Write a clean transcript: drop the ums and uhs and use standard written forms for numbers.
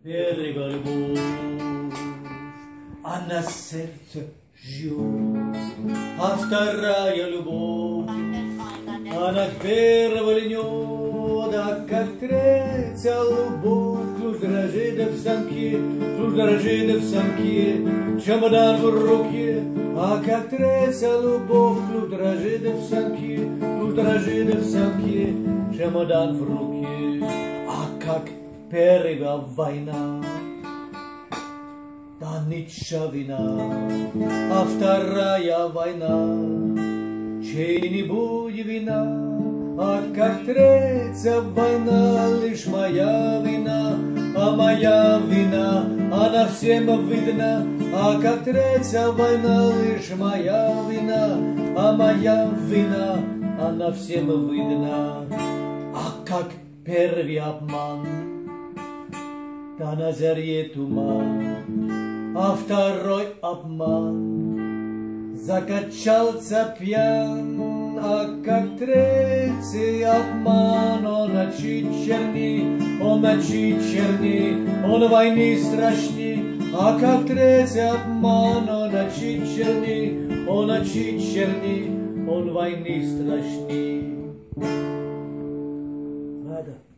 Первая любовь, а на сердце жжет, а вторая любовь, она первого льнет, а как третья любовь, ключ дрожит в замке, ключ дрожит в замке, чемодан в руке, а как третья любовь, ключ дрожит в замке, ключ дрожит в замке, чемодан в руке, а как первая война, да ничья вина, а вторая война, чей-нибудь вина, а как третья война, лишь моя вина, а моя вина, она всем видна, а как третья война, лишь моя вина, а моя вина, она всем видна, а как первый обман, да на заре туман, а второй обман, закачался пьян, а как третий обман, он ночи черни, он ночи черни, он войны страшни, а как третий обман, он ночи черни, он ночи черни, он войны страшни. Надо.